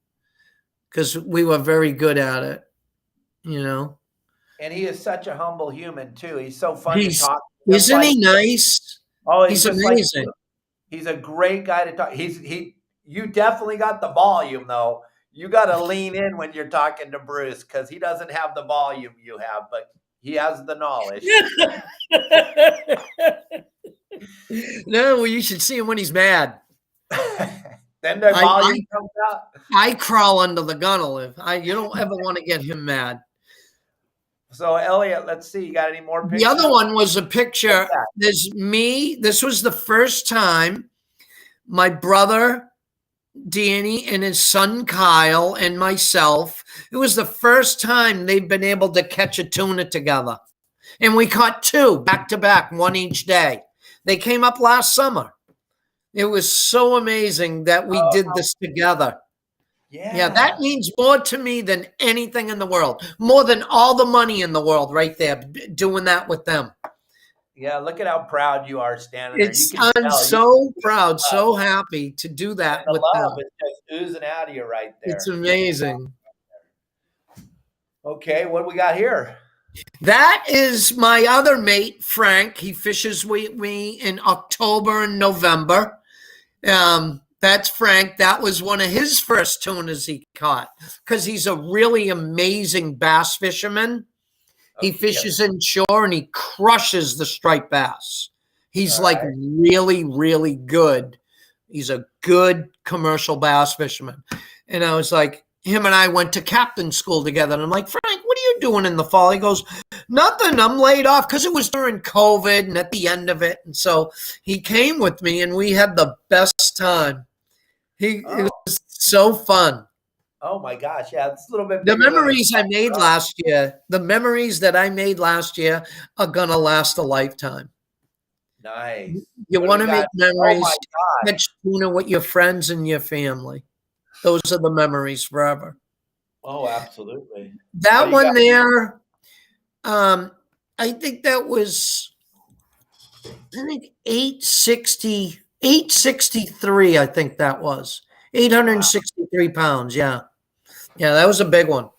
because we were very good at it, And he is such a humble human, too. He's so fun to talk to. Isn't he nice? Oh, he's amazing. He's a great guy to talk. You definitely got the volume, though. You got to lean in when you're talking to Bruce because he doesn't have the volume you have, but he has the knowledge. No, well, you should see him when he's mad. Then the volume comes out. I crawl under the gunnel. You don't ever want to get him mad. So, Elliot, let's see. You got any more pictures? The other one was a picture. There's me. This was the first time my brother, Danny, and his son, Kyle, and myself, it was the first time they've been able to catch a tuna together. And we caught 2 back to back, 1 each day. They came up last summer. It was so amazing that we did this together. Yeah, that means more to me than anything in the world. More than all the money in the world right there, doing that with them. Yeah, look at how proud you are standing there. I'm so proud, so happy to do that with them. It's just oozing out of you right there. It's amazing. Okay, what do we got here? That is my other mate, Frank. He fishes with me in October and November. That's Frank. That was one of his first tunas he caught because he's a really amazing bass fisherman. He fishes inshore and he crushes the striped bass. He's really, really good. He's a good commercial bass fisherman. And I was like, him and I went to captain school together. And I'm like, Frank, what are you doing in the fall? He goes, nothing. I'm laid off because it was during COVID and at the end of it. And so he came with me and we had the best time. It was so fun. Oh my gosh. Yeah. It's a little bit. The memories I made last year, the memories that I made last year are going to last a lifetime. Nice. You want to make memories, catch tuna with your friends and your family. Those are the memories forever. Oh, absolutely. That one there, I think that was, 860 863, I think that was. 863 pounds. Yeah. Yeah, that was a big one.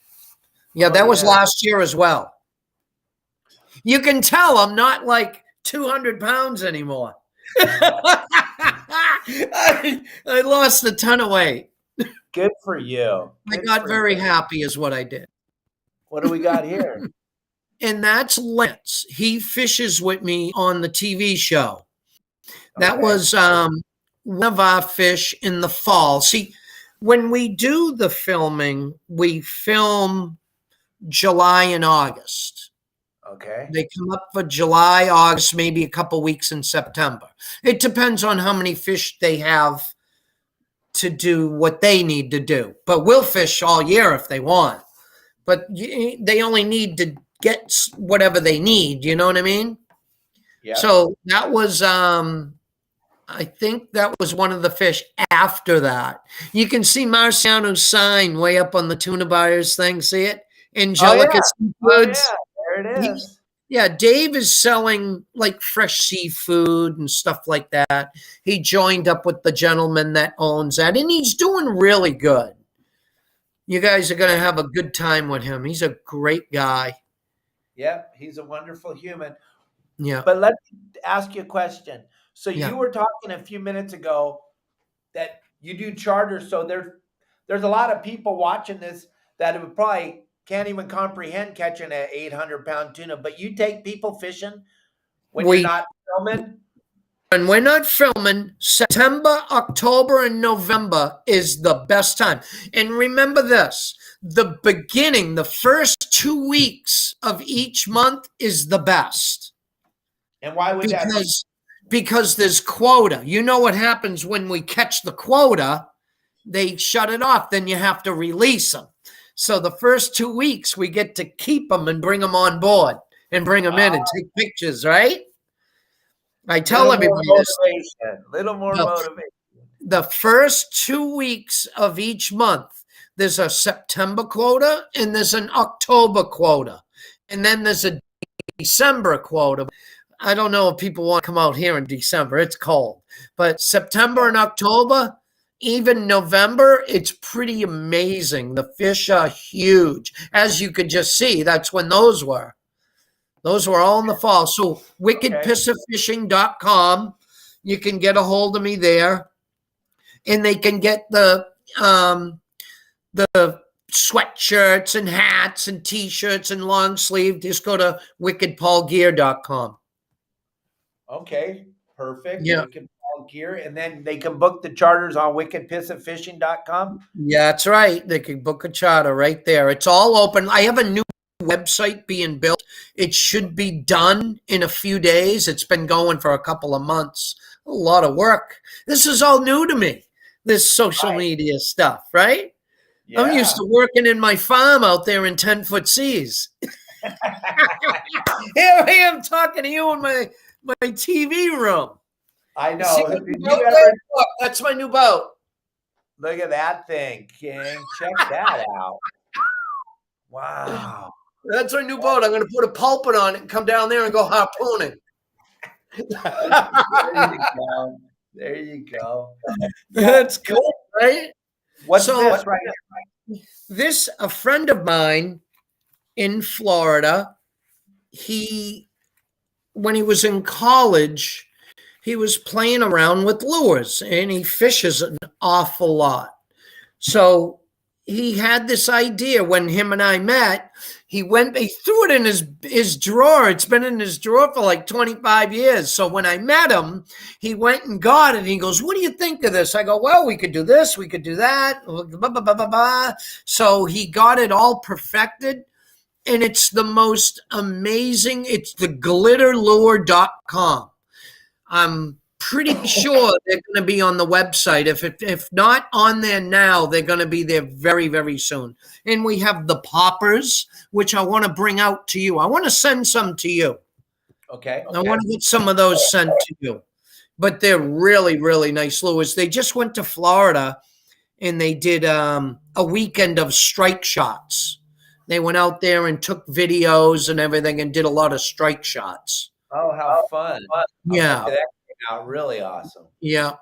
Yeah, that was last year as well. You can tell I'm not like 200 pounds anymore. I lost a ton of weight. Good for you. I got very happy is what I did. What do we got here? And that's Lance. He fishes with me on the TV show. That was one of our fish in the fall. See, when we do the filming, we film July and August. Okay. They come up for July, August, maybe a couple weeks in September. It depends on how many fish they have to do what they need to do. But we'll fish all year if they want. But they only need to get whatever they need. You know what I mean? Yeah. So that was, I think that was one of the fish after that. You can see Marciano's sign way up on the tuna buyers thing. See it? Angelica Seafoods. There it is. Yeah, Dave is selling like fresh seafood and stuff like that. He joined up with the gentleman that owns that, and he's doing really good. You guys are going to have a good time with him. He's a great guy. Yep, he's a wonderful human. Yeah. But let's ask you a question. So Yeah. you were talking a few minutes ago that you do charters. So there's a lot of people watching this that would probably can't even comprehend catching an 800-pound tuna. But you take people fishing when you're not filming? When we're not filming, September, October, and November is the best time. And remember this, the beginning, the first 2 weeks of each month is the best. And why would that be? Because there's quota. You know what happens when we catch the quota, they shut it off, then you have to release them. So the first 2 weeks, we get to keep them and bring them on board and bring them in and take pictures, right? I tell everybody this. Little more motivation. The first 2 weeks of each month, there's a September quota and there's an October quota. And then there's a December quota. I don't know if people want to come out here in December. It's cold. But September and October, even November, it's pretty amazing. The fish are huge. As you could just see, that's when those were. Those were all in the fall. So wickedpissafishing.com, you can get a hold of me there. And they can get the sweatshirts and hats and T-shirts and long sleeve. Just go to wickedpaulgear.com. Okay, perfect. Yeah. Wicked Paul Gear. And then they can book the charters on wickedpissafishing.com. Yeah, that's right. They can book a charter right there. It's all open. I have a new website being built. It should be done in a few days. It's been going for a couple of months. A lot of work. This is all new to me, this social media stuff, right? Yeah. I'm used to working in my farm out there in 10-foot seas. Here I am talking to you in my TV room. I know. See, that's my new boat. Look at that thing, King. Check that out. Wow. That's our new boat. I'm going to put a pulpit on it and come down there and go harpooning. There you go. That's cool, right? What's this right here? This, a friend of mine in Florida, when he was in college, he was playing around with lures and he fishes an awful lot. So he had this idea when him and I met. He threw it in his drawer. It's been in his drawer for like 25 years. So when I met him, he went and got it. And he goes, "What do you think of this?" I go, "Well, we could do this. We could do that." Blah, blah, blah, blah, blah. So he got it all perfected. And it's the most amazing. It's the glitterlure.com. I'm pretty sure they're going to be on the website. If not on there now, they're going to be there very, very soon. And we have the poppers, which I want to bring out to you. I want to send some to you. Okay. I want to get some of those sent to you. But they're really, really nice lures. They just went to Florida and they did a weekend of strike shots. They went out there and took videos and everything and did a lot of strike shots. Oh, how fun. Yeah. out really awesome. Yeah.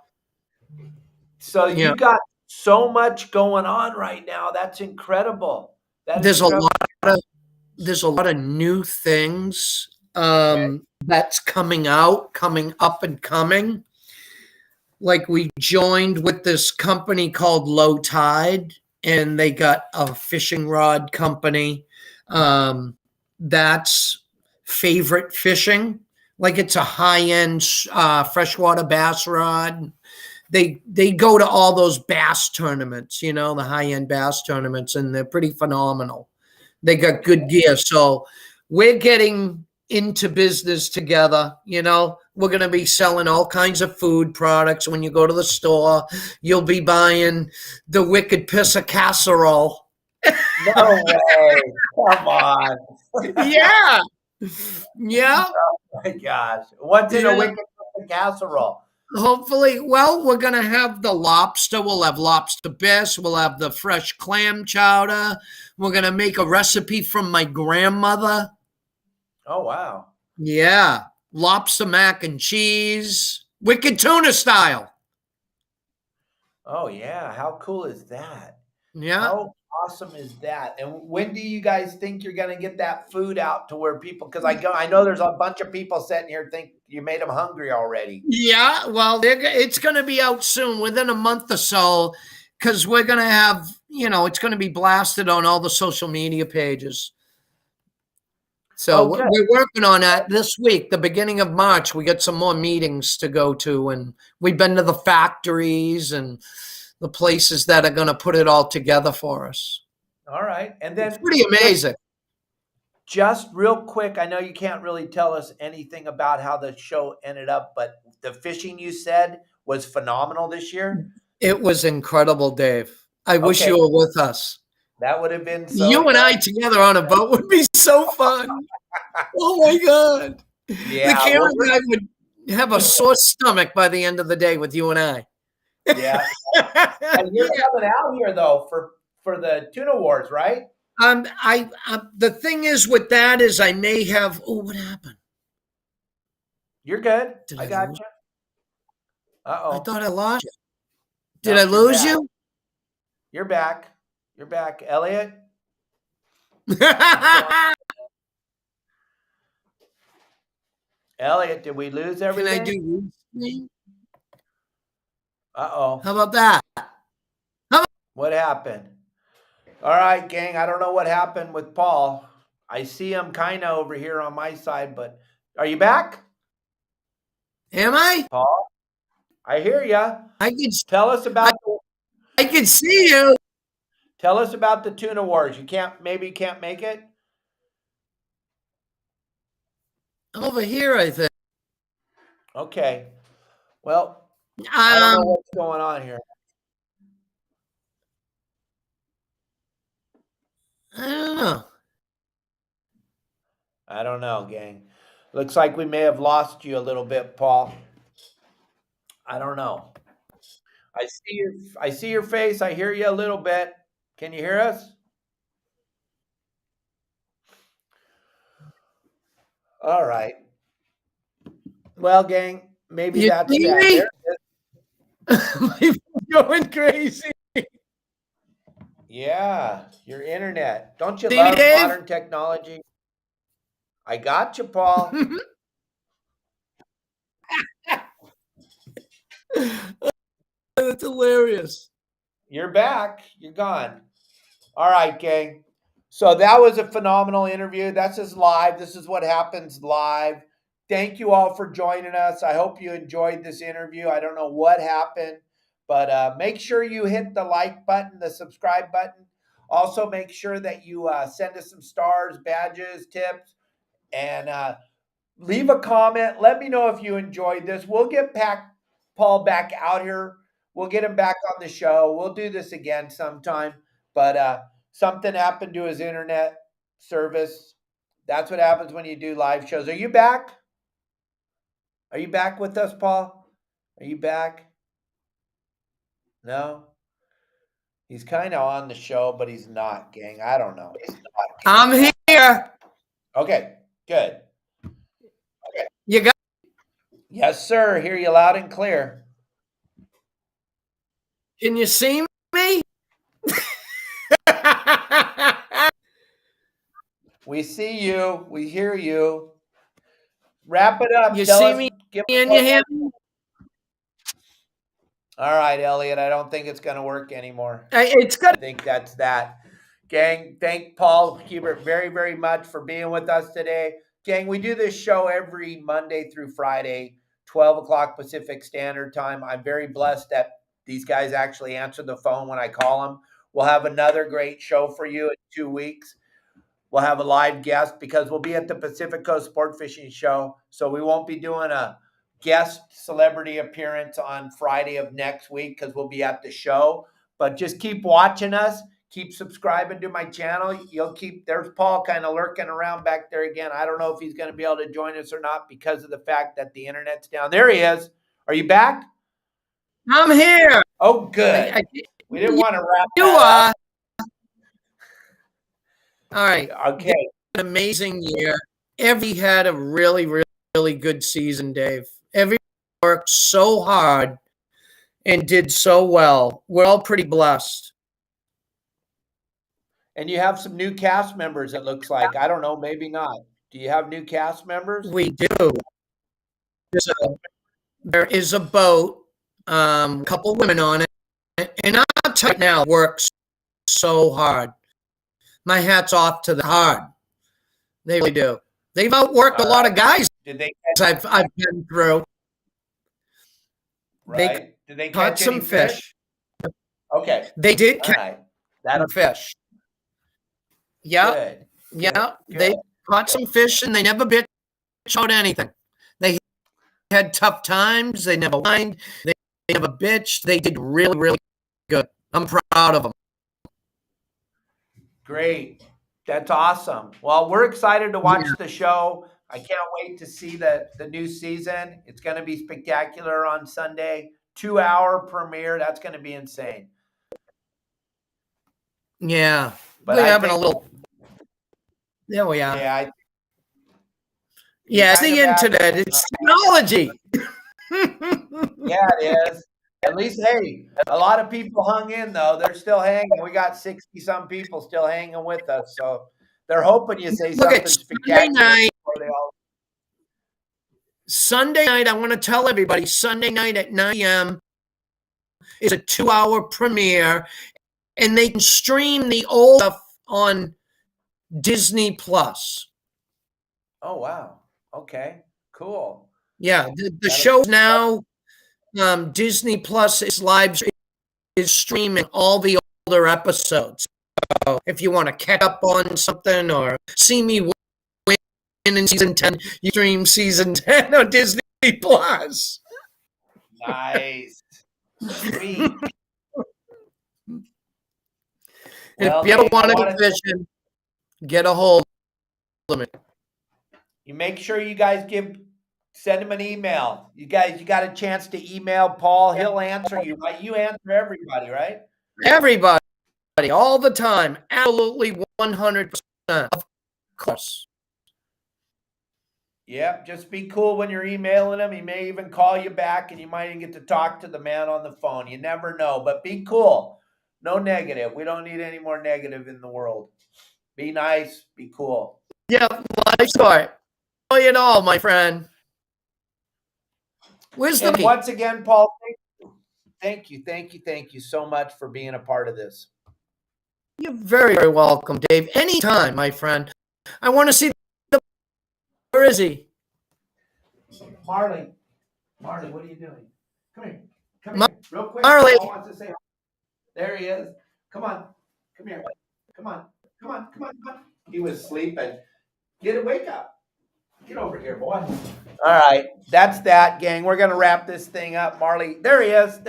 So Yeah. you got so much going on right now. That's incredible. That is There's a incredible. lot of new things Okay. that's coming out, coming up and coming. Like we joined with this company called Low Tide, and they got a fishing rod company. That's favorite fishing. Like it's a high end freshwater bass rod. They go to all those bass tournaments, the high end bass tournaments, and they're pretty phenomenal. They got Okay. good gear. So we're getting into business together. We're going to be selling all kinds of food products. When you go to the store, you'll be buying the Wicked Pissa casserole. No way. Come on. Yeah. Yeah. Oh my gosh. What's in a Yeah. wicked casserole? Hopefully, well, we're going to have the lobster. We'll have lobster bisque. We'll have the fresh clam chowder. We're going to make a recipe from my grandmother. Oh, wow. Yeah. Lobster mac and cheese. Wicked Tuna style. Oh, yeah. How cool is that? Yeah. How awesome is that? And when do you guys think you're going to get that food out to where people? Because I know there's a bunch of people sitting here think you made them hungry already. Yeah. Well, it's going to be out soon, within a month or so, because we're going to have, it's going to be blasted on all the social media pages. So Oh, good. we're working on that this week, the beginning of March. We got some more meetings to go to, and we've been to the factories and the places that are going to put it all together for us. All right. And It's then pretty amazing. just real quick, I know you can't really tell us anything about how the show ended up, but the fishing you said was phenomenal this year. It was incredible, Dave. I wish Okay, you were with us. that would have been so You and I fun. together on a boat would be so fun. Oh my God. The Yeah, well, camera guy would have a sore stomach by the end of the day with you and I. yeah. And you're Yeah. coming out here though for the tuna wars, right? The thing is with that is I may have. Oh, what happened? You're good. Did I I got lose? you. I Uh-oh. thought I lost you. Did I Nope, you're lose back. you? You're back. You're back. Elliot, Can Elliot, did we lose I everything? do? Uh-oh. How about that? What happened? All right, gang. I don't know what happened with Paul. I see him kind of over here on my side, but are you back, Am I? Paul? I hear ya. I could. Tell us I, about I could see you. tell us about the tuna wars. You can't make it. I'm over here, I think. Okay. Well, I don't know Um, what's going on here. I don't know. I don't know, gang. Looks like we may have lost you a little bit, Paul. I don't know. I see your face. I hear you a little bit. Can you hear us? All right. Well, gang, maybe You that's see that. me? I'm going crazy. Yeah, your internet. Don't you See me, love Dave? modern technology? I got you, Paul. That's hilarious. You're back. You're gone. All right, gang. So that was a phenomenal interview. That's just live. This is what happens live. Thank you all for joining us. I hope you enjoyed this interview. I don't know what happened, but make sure you hit the like button, the subscribe button. Also, make sure that you send us some stars, badges, tips, and leave a comment. Let me know if you enjoyed this. We'll get Paul back out here. We'll get him back on the show. We'll do this again sometime. But something happened to his internet service. That's what happens when you do live shows. Are you back? Are you back with us, Paul? Are you back? No? He's kind of on the show, but he's not, gang. I don't know. I'm here. Okay, good. You got Yes, sir. Hear you loud and clear. Can you see me? We see you. We hear you. Wrap it up. You Tell see us. me Give us and one you hear more. me? All right, Elliot. I don't think it's going to work anymore. It's I good. think that's that. Gang, thank Paul Hebert very, very much for being with us today. Gang, we do this show every Monday through Friday, 12 o'clock Pacific Standard Time. I'm very blessed that these guys actually answer the phone when I call them. We'll have another great show for you in 2 weeks. We'll have a live guest because we'll be at the Pacific Coast Sport Fishing Show. So we won't be doing a guest celebrity appearance on Friday of next week because we'll be at the show. But just keep watching us. Keep subscribing to my channel. There's Paul kind of lurking around back there again. I don't know if he's going to be able to join us or not because of the fact that the internet's down. There he is. Are you back? I'm here. Oh, good. We didn't want to wrap You that are. up. All right. Okay. An amazing year. Every had a really, really, really good season, Dave. Every worked so hard and did so well. We're all pretty blessed. And you have some new cast members, it looks like. I don't know, maybe not. Do you have new cast members? We do. There is a boat, a couple women on it, and I'll tell you now, works so hard. My hat's off to the hard. They really do. They've outworked a lot of guys Did they I've been through. right? Did they Caught catch any some fish. Okay. They did All catch right. some fish. Yeah, Good. yeah. Good. They caught some fish and they never bitched out anything. They had tough times. They never whined. They never bitched. They did really, really good. I'm proud of them. Great. That's awesome. Well, we're excited to watch the show. I can't wait to see the new season. It's going to be spectacular on Sunday. 2-hour premiere. That's going to be insane. Yeah. But we're having a little. There we are. Yeah. Yeah, it's the internet. It's technology. Yeah, it is. At least, hey, a lot of people hung in, though. They're still hanging. We got 60-some people still hanging with us. So they're hoping you say something spectacular. Sunday night, I want to tell everybody, Sunday night at 9 p.m. is a 2-hour premiere, and they can stream the old stuff on Disney Plus. Oh, wow. Okay, cool. Yeah, the show now, Disney Plus is streaming all the older episodes. So if you want to catch up on something or see me win in season 10, you stream season 10 on Disney Plus. Nice. Sweet. Well, if you ever want to go fishing, get a hold of me. You make sure you guys send him an email. You guys, you got a chance to email Paul. He'll answer you, right? You answer everybody, right? Everybody, all the time. Absolutely 100%. Of course. Yep, just be cool when you're emailing him. He may even call you back and you might even get to talk to the man on the phone. You never know, but be cool. No negative. We don't need any more negative in the world. Be nice, be cool. Yeah, life short. Enjoy it all, my friend. Where's the once again, Paul, thank you so much for being a part of this. You're very, very welcome, Dave. Anytime, my friend. I want to see where is he? Marley, what are you doing? Come here. Real quick. Marley. Paul wants to say, there he is. Come on. Come here. Come on. He was sleeping. Wake up. Get over here, boy. All right. That's that, gang. We're going to wrap this thing up. Marley, there he is.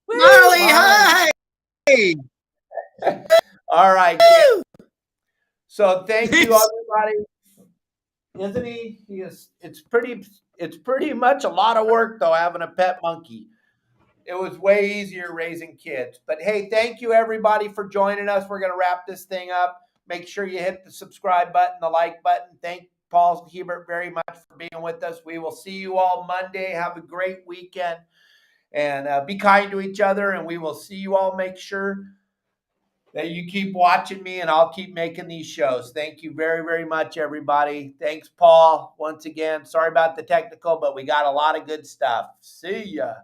Woo, Marley, hi. All right. So thank you, everybody. Isn't he? He is. It's pretty much a lot of work, though, having a pet monkey. It was way easier raising kids. But hey, thank you, everybody, for joining us. We're going to wrap this thing up. Make sure you hit the subscribe button, the like button. Paul Hebert very much for being with us. We will see you all Monday. Have a great weekend, and be kind to each other, and we will see you all. Make sure that you keep watching me, and I'll keep making these shows. Thank you very, very much, everybody. Thanks, Paul. Once again, sorry about the technical, but we got a lot of good stuff. See ya.